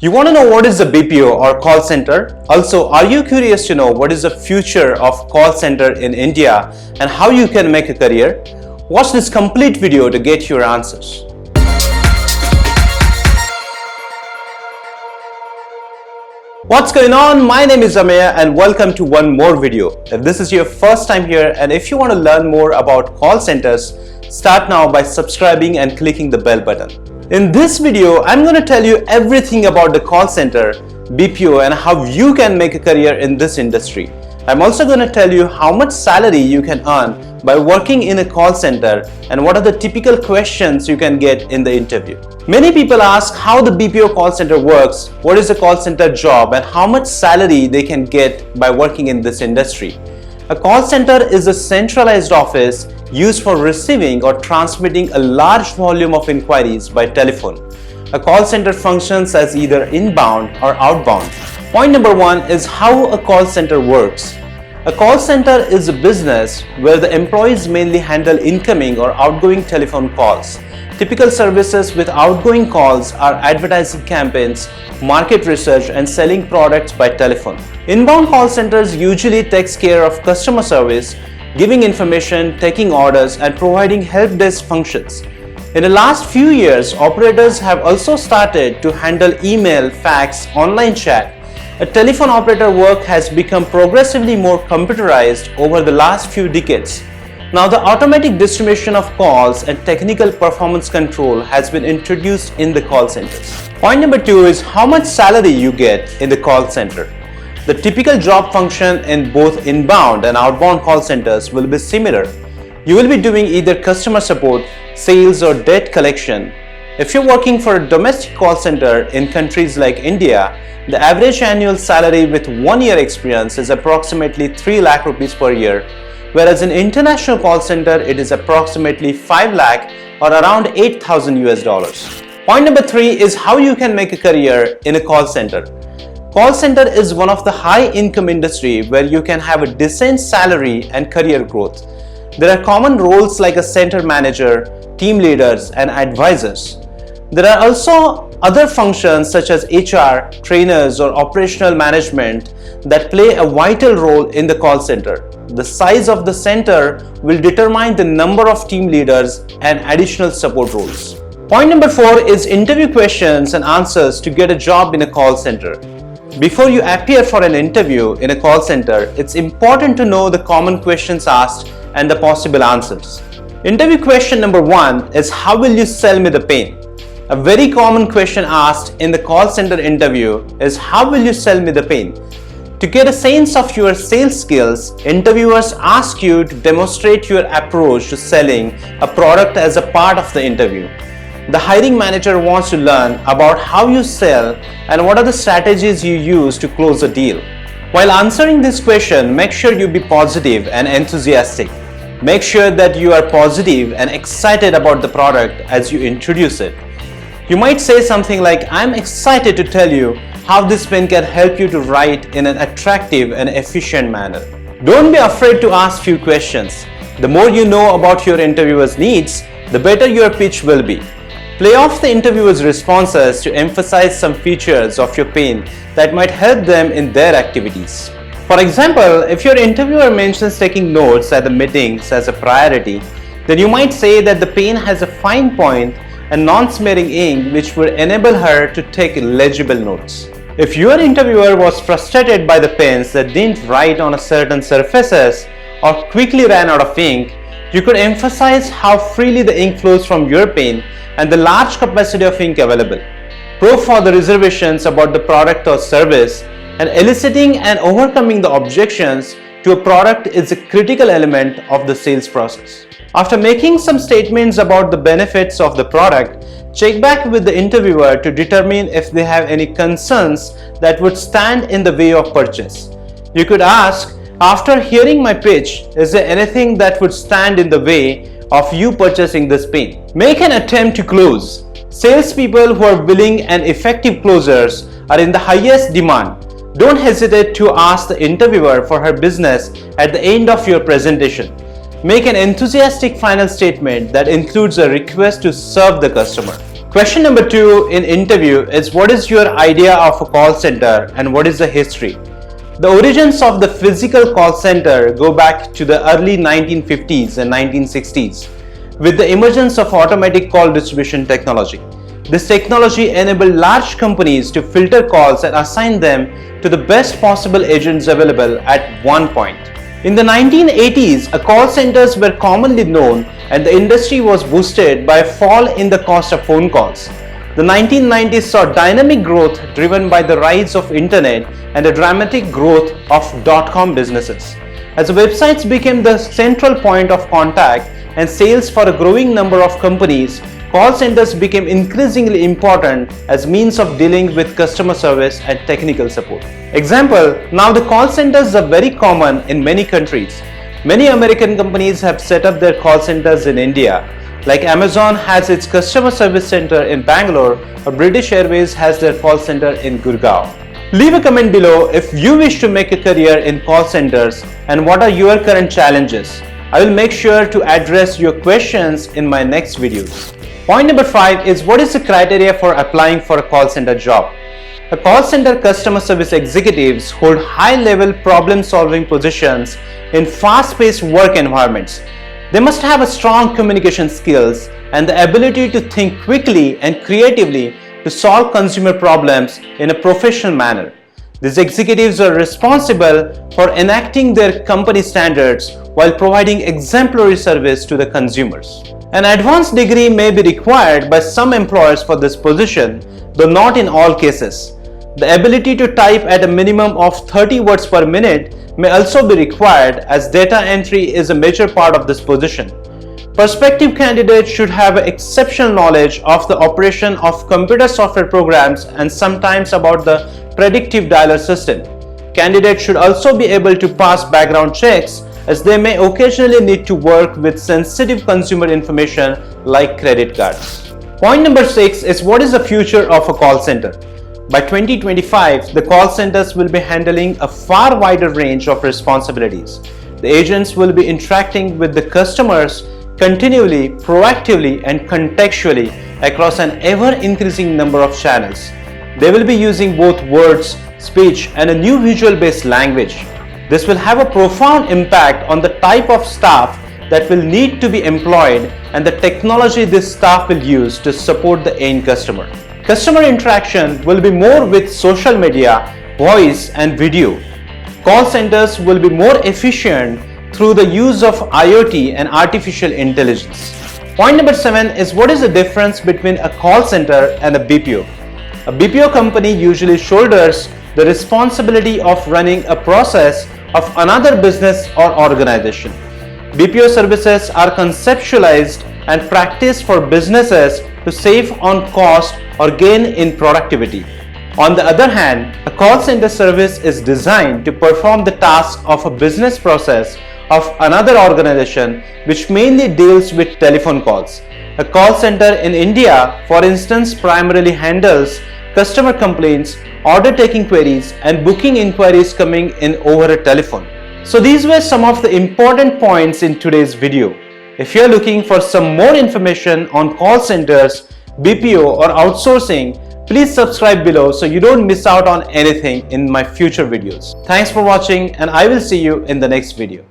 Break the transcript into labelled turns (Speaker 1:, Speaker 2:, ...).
Speaker 1: You want to know what is the BPO or call center? Also, are you curious to know what is the future of call center in India and how you can make a career? Watch this complete video to get your answers. What's going on? My name is Amaya and welcome to one more video. If this is your first time here and if you want to learn more about call centers, start now by subscribing and clicking the bell button. In this video, I'm going to tell you everything about the call center, BPO, and how you can make a career in this industry. I'm also going to tell you how much salary you can earn by working in a call center and what are the typical questions you can get in the interview. Many people ask how the BPO call center works, what is a call center job, and how much salary they can get by working in this industry. A call center is a centralized office used for receiving or transmitting a large volume of inquiries by telephone. A call center functions as either inbound or outbound. Point number one is how a call center works. A call center is a business where the employees mainly handle incoming or outgoing telephone calls. Typical services with outgoing calls are advertising campaigns, market research, and selling products by telephone. Inbound call centers usually takes care of customer service, giving information, taking orders, and providing help desk functions. In the last few years, operators have also started to handle email, fax, online chat. A telephone operator work has become progressively more computerized over the last few decades. Now, the automatic distribution of calls and technical performance control has been introduced in the call centers. Point number two is how much salary you get in the call center. The typical job function in both inbound and outbound call centers will be similar. You will be doing either customer support, sales, or debt collection. If you're working for a domestic call center in countries like India, the average annual salary with 1 year experience is approximately 3 lakh rupees per year, whereas in international call center it is approximately 5 lakh or around 8,000 US dollars. Point number three is how you can make a career in a call center. Call center is one of the high income industry where you can have a decent salary and career growth. There are common roles like a center manager, team leaders, and advisors. There are also other functions such as HR, trainers, or operational management that play a vital role in the call center. The size of the center will determine the number of team leaders and additional support roles. Point number four is interview questions and answers to get a job in a call center. Before you appear for an interview in a call center, it's important to know the common questions asked and the possible answers. Interview question number one is how will you sell me the pain? A very common question asked in the call center interview is how will you sell me the pain? To get a sense of your sales skills, interviewers ask you to demonstrate your approach to selling a product as a part of the interview. The hiring manager wants to learn about how you sell and what are the strategies you use to close a deal. While answering this question, make sure you be positive and enthusiastic. Make sure that you are positive and excited about the product as you introduce it. You might say something like, I'm excited to tell you how this pen can help you to write in an attractive and efficient manner. Don't be afraid to ask few questions. The more you know about your interviewer's needs, the better your pitch will be. Play off the interviewer's responses to emphasize some features of your pen that might help them in their activities. For example, if your interviewer mentions taking notes at the meetings as a priority, then you might say that the pen has a fine point and non-smearing ink which would enable her to take legible notes. If your interviewer was frustrated by the pens that didn't write on a certain surfaces or quickly ran out of ink, you could emphasize how freely the ink flows from your pen and the large capacity of ink available. Prove for the reservations about the product or service, and eliciting and overcoming the objections to a product is a critical element of the sales process. After making some statements about the benefits of the product, check back with the interviewer to determine if they have any concerns that would stand in the way of purchase. You could ask, after hearing my pitch, is there anything that would stand in the way of you purchasing this pen? Make an attempt to close. Salespeople who are willing and effective closers are in the highest demand. Don't hesitate to ask the interviewer for her business at the end of your presentation. Make an enthusiastic final statement that includes a request to serve the customer. Question number 2 in interview is, what is your idea of a call center and what is the history? The origins of the physical call center go back to the early 1950s and 1960s with the emergence of automatic call distribution technology. This technology enabled large companies to filter calls and assign them to the best possible agents available at one point. In the 1980s, call centers were commonly known and the industry was boosted by a fall in the cost of phone calls. The 1990s saw dynamic growth driven by the rise of internet and a dramatic growth of dot-com businesses. As the websites became the central point of contact and sales for a growing number of companies, call centers became increasingly important as means of dealing with customer service and technical support. Example, now the call centers are very common in many countries. Many American companies have set up their call centers in India. Like Amazon has its customer service center in Bangalore, or British Airways has their call center in Gurgaon. Leave a comment below if you wish to make a career in call centers and what are your current challenges. I will make sure to address your questions in my next videos. Point number 5 is, what is the criteria for applying for a call center job? A call center customer service executives hold high-level problem-solving positions in fast-paced work environments. They must have a strong communication skills and the ability to think quickly and creatively to solve consumer problems in a professional manner. These executives are responsible for enacting their company standards while providing exemplary service to the consumers. An advanced degree may be required by some employers for this position, though not in all cases. The ability to type at a minimum of 30 words per minute may also be required, as data entry is a major part of this position. Prospective candidates should have exceptional knowledge of the operation of computer software programs and sometimes about the predictive dialer system. Candidates should also be able to pass background checks, as they may occasionally need to work with sensitive consumer information like credit cards. Point number 6 is, what is the future of a call center? By 2025, the call centers will be handling a far wider range of responsibilities. The agents will be interacting with the customers continually, proactively, and contextually across an ever-increasing number of channels. They will be using both words, speech, and a new visual-based language. This will have a profound impact on the type of staff that will need to be employed and the technology this staff will use to support the end customer. Customer interaction will be more with social media, voice, and video. Call centers will be more efficient through the use of IoT and artificial intelligence. Point number 7 is, what is the difference between a call center and a BPO? A BPO company usually shoulders the responsibility of running a process of another business or organization. BPO services are conceptualized and practiced for businesses to save on cost or gain in productivity. On the other hand, a call center service is designed to perform the task of a business process of another organization, which mainly deals with telephone calls. A call center in India, for instance, primarily handles customer complaints, order taking queries, and booking inquiries coming in over a telephone. So these were some of the important points in today's video. If you're looking for some more information on call centers, BPO, or outsourcing, please subscribe below so you don't miss out on anything in my future videos. Thanks for watching, and I will see you in the next video.